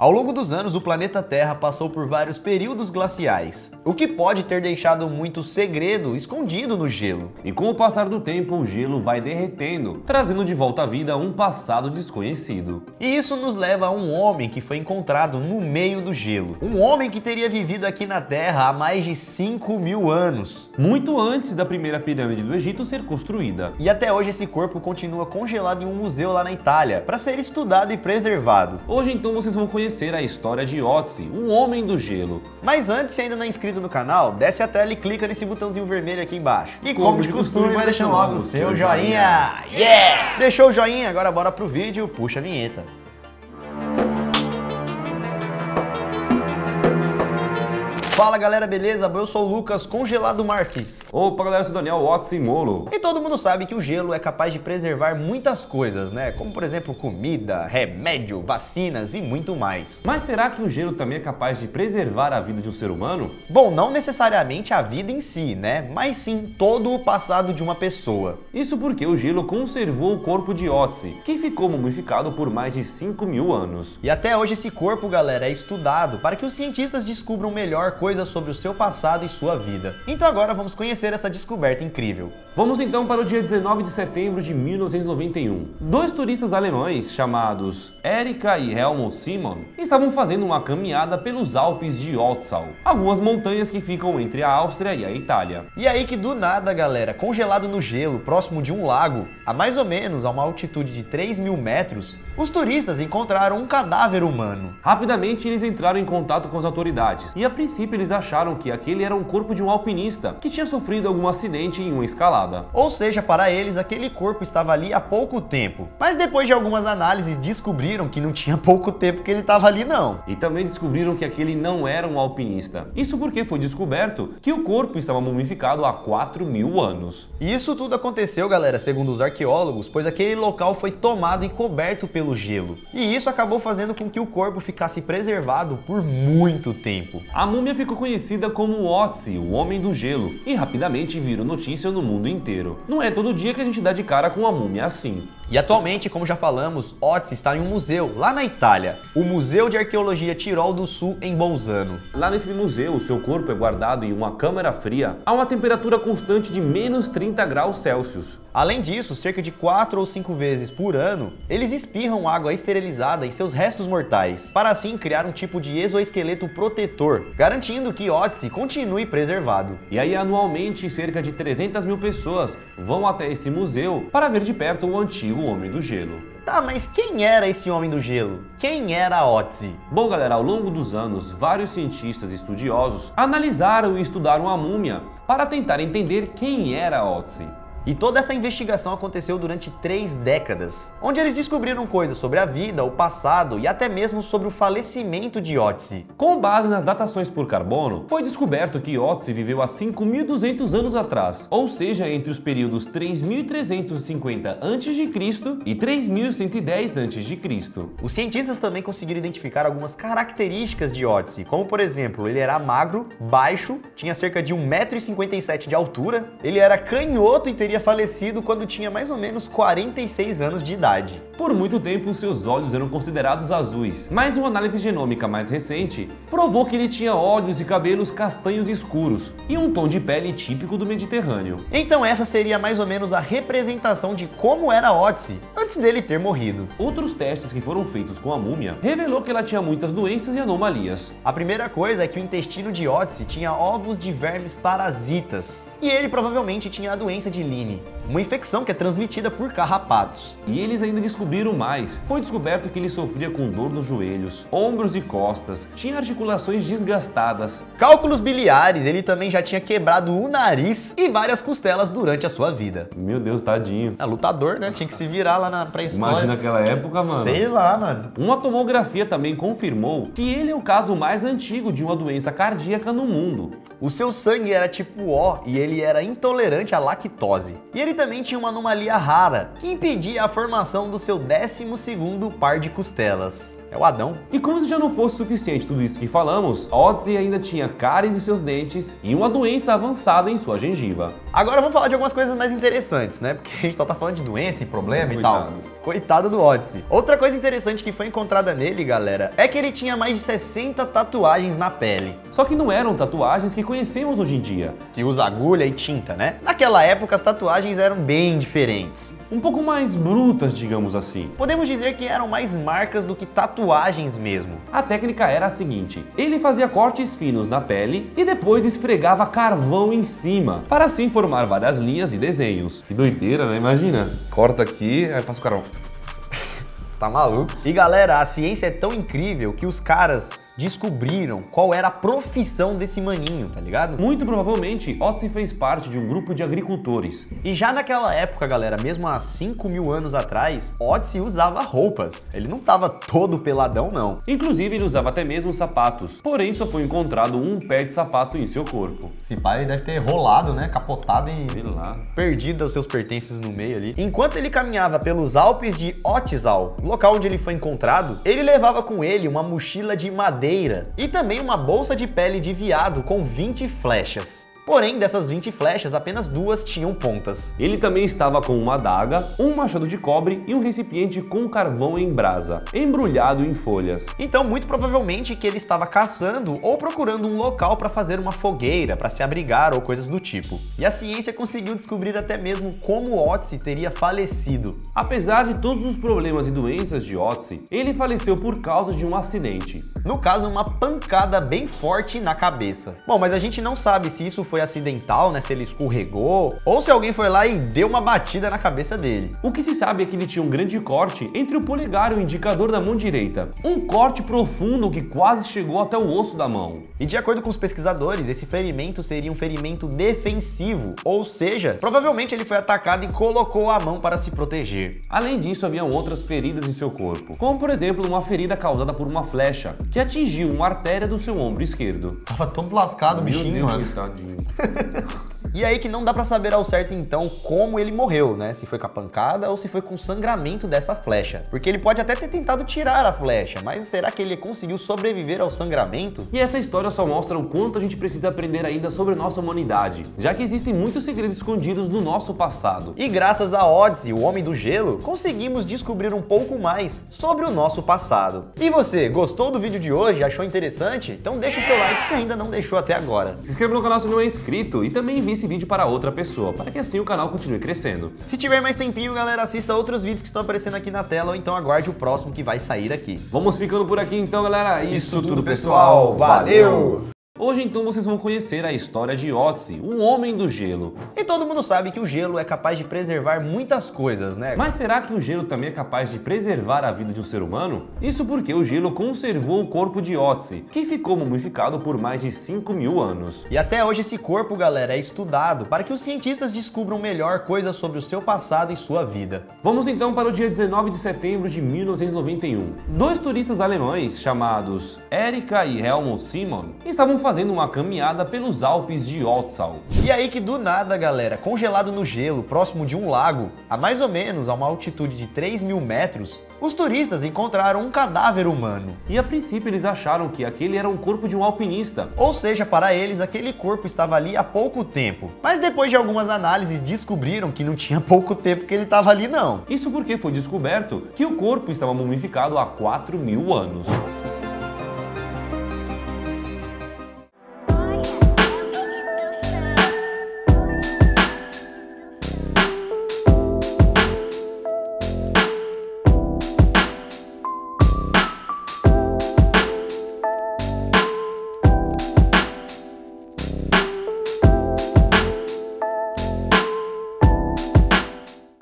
Ao longo dos anos, o planeta Terra passou por vários períodos glaciais, o que pode ter deixado muito segredo escondido no gelo. E com o passar do tempo, o gelo vai derretendo, trazendo de volta à vida um passado desconhecido. E isso nos leva a um homem que foi encontrado no meio do gelo. Um homem que teria vivido aqui na Terra há mais de 5.000 anos. Muito antes da primeira pirâmide do Egito ser construída. E até hoje esse corpo continua congelado em um museu lá na Itália, para ser estudado e preservado. Hoje então vocês vão conhecer a história de Otzi, o Homem do Gelo. Mas antes, se ainda não é inscrito no canal, desce a tela e clica nesse botãozinho vermelho aqui embaixo. E como de costume, vai deixando logo o seu joinha. Yeah! Deixou o joinha? Agora bora pro vídeo, puxa a vinheta. Fala galera, beleza? Eu sou o Lucas Congelado Marques. Opa galera, eu sou o Daniel Otzi Molo. E todo mundo sabe que o gelo é capaz de preservar muitas coisas, né? Como por exemplo comida, remédio, vacinas e muito mais. Mas será que o gelo também é capaz de preservar a vida de um ser humano? Bom, não necessariamente a vida em si, né? Mas sim todo o passado de uma pessoa. Isso porque o gelo conservou o corpo de Otzi, que ficou mumificado por mais de 5.000 anos. E até hoje esse corpo, galera, é estudado para que os cientistas descubram melhor coisas sobre o seu passado e sua vida. Então agora vamos conhecer essa descoberta incrível. Vamos então para o dia 19 de setembro de 1991. Dois turistas alemães chamados Erika e Helmut Simon estavam fazendo uma caminhada pelos Alpes de Otzau, algumas montanhas que ficam entre a Áustria e a Itália. E aí que do nada, galera, congelado no gelo, próximo de um lago, a mais ou menos a uma altitude de 3.000 metros, os turistas encontraram um cadáver humano. Rapidamente eles entraram em contato com as autoridades e a princípio eles acharam que aquele era um corpo de um alpinista que tinha sofrido algum acidente em uma escalada. Ou seja, para eles aquele corpo estava ali há pouco tempo. Mas depois de algumas análises descobriram que não tinha pouco tempo que ele estava ali não. E também descobriram que aquele não era um alpinista. Isso porque foi descoberto que o corpo estava mumificado há 4.000 anos. E isso tudo aconteceu, galera, segundo os arqueólogos, pois aquele local foi tomado e coberto pelo gelo. E isso acabou fazendo com que o corpo ficasse preservado por muito tempo. A múmia ficou conhecida como Otzi, o Homem do Gelo, e rapidamente virou notícia no mundo inteiro. Não é todo dia que a gente dá de cara com uma múmia assim. E atualmente, como já falamos, Otzi está em um museu lá na Itália, o Museu de Arqueologia Tirol do Sul em Bolzano. Lá nesse museu, o seu corpo é guardado em uma câmara fria a uma temperatura constante de menos 30 graus Celsius. Além disso, cerca de 4 ou 5 vezes por ano, eles espirram água esterilizada em seus restos mortais, para assim criar um tipo de exoesqueleto protetor, garantindo que Otzi continue preservado. E aí, anualmente, cerca de 300.000 pessoas vão até esse museu para ver de perto o antigo Homem do Gelo. Tá, mas quem era esse Homem do Gelo? Quem era Otzi? Bom, galera, ao longo dos anos, vários cientistas e estudiosos analisaram e estudaram a múmia para tentar entender quem era Otzi. E toda essa investigação aconteceu durante 3 décadas, onde eles descobriram coisas sobre a vida, o passado e até mesmo sobre o falecimento de Otzi. Com base nas datações por carbono, foi descoberto que Otzi viveu há 5.200 anos atrás, ou seja, entre os períodos 3.350 a.C. e 3.110 a.C. Os cientistas também conseguiram identificar algumas características de Otzi, como por exemplo, ele era magro, baixo, tinha cerca de 1,57 m de altura, ele era canhoto e teria falecido quando tinha mais ou menos 46 anos de idade. Por muito tempo, seus olhos eram considerados azuis, mas uma análise genômica mais recente provou que ele tinha olhos e cabelos castanhos escuros e um tom de pele típico do Mediterrâneo. Então essa seria mais ou menos a representação de como era Otzi antes dele ter morrido. Outros testes que foram feitos com a múmia revelou que ela tinha muitas doenças e anomalias. A primeira coisa é que o intestino de Otzi tinha ovos de vermes parasitas, e ele provavelmente tinha a doença de Lyme, uma infecção que é transmitida por carrapatos. E eles ainda descobriram mais. Foi descoberto que ele sofria com dor nos joelhos, ombros e costas, tinha articulações desgastadas, cálculos biliares, ele também já tinha quebrado o nariz e várias costelas durante a sua vida. Meu Deus, tadinho. É lutador, né? Tinha que se virar lá na pré-história. Imagina naquela época, mano. Sei lá, mano. Uma tomografia também confirmou que ele é o caso mais antigo de uma doença cardíaca no mundo. O seu sangue era tipo O e ele era intolerante à lactose. E ele também tinha uma anomalia rara, que impedia a formação do seu 12º par de costelas. É o Adão. E como se já não fosse suficiente tudo isso que falamos, Otzi ainda tinha cáries em seus dentes e uma doença avançada em sua gengiva. Agora vamos falar de algumas coisas mais interessantes, né? Porque a gente só tá falando de doença e problema e Coitado. tal. Coitado do Otzi. Outra coisa interessante que foi encontrada nele, galera, é que ele tinha mais de 60 tatuagens na pele. Só que não eram tatuagens que conhecemos hoje em dia. Que usa agulha e tinta, né? Naquela época as tatuagens eram bem diferentes. Um pouco mais brutas, digamos assim. Podemos dizer que eram mais marcas do que tatuagens mesmo. A técnica era a seguinte: ele fazia cortes finos na pele e depois esfregava carvão em cima, para assim formar várias linhas e desenhos. Que doideira, né? Imagina. Corta aqui, aí passa o carvão. Tá maluco? E galera, a ciência é tão incrível que os caras descobriram qual era a profissão desse maninho, tá ligado? Muito provavelmente, Otzi fez parte de um grupo de agricultores. E já naquela época, galera, mesmo há 5.000 anos atrás, Otzi usava roupas. Ele não tava todo peladão, não. Inclusive, ele usava até mesmo sapatos. Porém, só foi encontrado um pé de sapato em seu corpo. Esse pai ele deve ter rolado, né? Capotado e Sei lá. perdido os seus pertences no meio ali. Enquanto ele caminhava pelos Alpes de Otzal, local onde ele foi encontrado, ele levava com ele uma mochila de madeira e também uma bolsa de pele de veado com 20 flechas. Porém, dessas 20 flechas, apenas 2 tinham pontas. Ele também estava com uma adaga, um machado de cobre e um recipiente com carvão em brasa, embrulhado em folhas. Então, muito provavelmente que ele estava caçando ou procurando um local para fazer uma fogueira, para se abrigar ou coisas do tipo. E a ciência conseguiu descobrir até mesmo como Otzi teria falecido. Apesar de todos os problemas e doenças de Otzi, ele faleceu por causa de um acidente. No caso, uma pancada bem forte na cabeça. Bom, mas a gente não sabe se isso foi acidental, né? Se ele escorregou, ou se alguém foi lá e deu uma batida na cabeça dele. O que se sabe é que ele tinha um grande corte entre o polegar e o indicador da mão direita. Um corte profundo que quase chegou até o osso da mão. E de acordo com os pesquisadores, esse ferimento seria um ferimento defensivo, ou seja, provavelmente ele foi atacado e colocou a mão para se proteger. Além disso, haviam outras feridas em seu corpo, como por exemplo uma ferida causada por uma flecha, que atingiu uma artéria do seu ombro esquerdo. Tava todo lascado o bichinho, mano. Coitadinho. E aí que não dá pra saber ao certo então como ele morreu, né? Se foi com a pancada ou se foi com o sangramento dessa flecha. Porque ele pode até ter tentado tirar a flecha, mas será que ele conseguiu sobreviver ao sangramento? E essa história só mostra o quanto a gente precisa aprender ainda sobre nossa humanidade, já que existem muitos segredos escondidos no nosso passado. E graças a Otzi, o Homem do Gelo, conseguimos descobrir um pouco mais sobre o nosso passado. E você, gostou do vídeo de hoje? Achou interessante? Então deixa o seu like se ainda não deixou até agora. Se inscreva no canal se não é inscrito e também envie esse vídeo para outra pessoa, para que assim o canal continue crescendo. Se tiver mais tempinho, galera, assista outros vídeos que estão aparecendo aqui na tela ou então aguarde o próximo que vai sair aqui. Vamos ficando por aqui então, galera. Isso tudo, pessoal. Valeu! Hoje então vocês vão conhecer a história de Otzi, o Homem do Gelo. E todo mundo sabe que o gelo é capaz de preservar muitas coisas, né? Mas será que o gelo também é capaz de preservar a vida de um ser humano? Isso porque o gelo conservou o corpo de Otzi, que ficou mumificado por mais de 5.000 anos. E até hoje esse corpo, galera, é estudado para que os cientistas descubram melhor coisas sobre o seu passado e sua vida. Vamos então para o dia 19 de setembro de 1991. Dois turistas alemães chamados Erika e Helmut Simon estavam fazendo uma caminhada pelos Alpes de Otzal. E aí que do nada, galera, congelado no gelo, próximo de um lago, a mais ou menos a uma altitude de 3.000 metros, os turistas encontraram um cadáver humano. E a princípio eles acharam que aquele era o corpo de um alpinista. Ou seja, para eles aquele corpo estava ali há pouco tempo. Mas depois de algumas análises descobriram que não tinha pouco tempo que ele estava ali não. Isso porque foi descoberto que o corpo estava mumificado há 4.000 anos.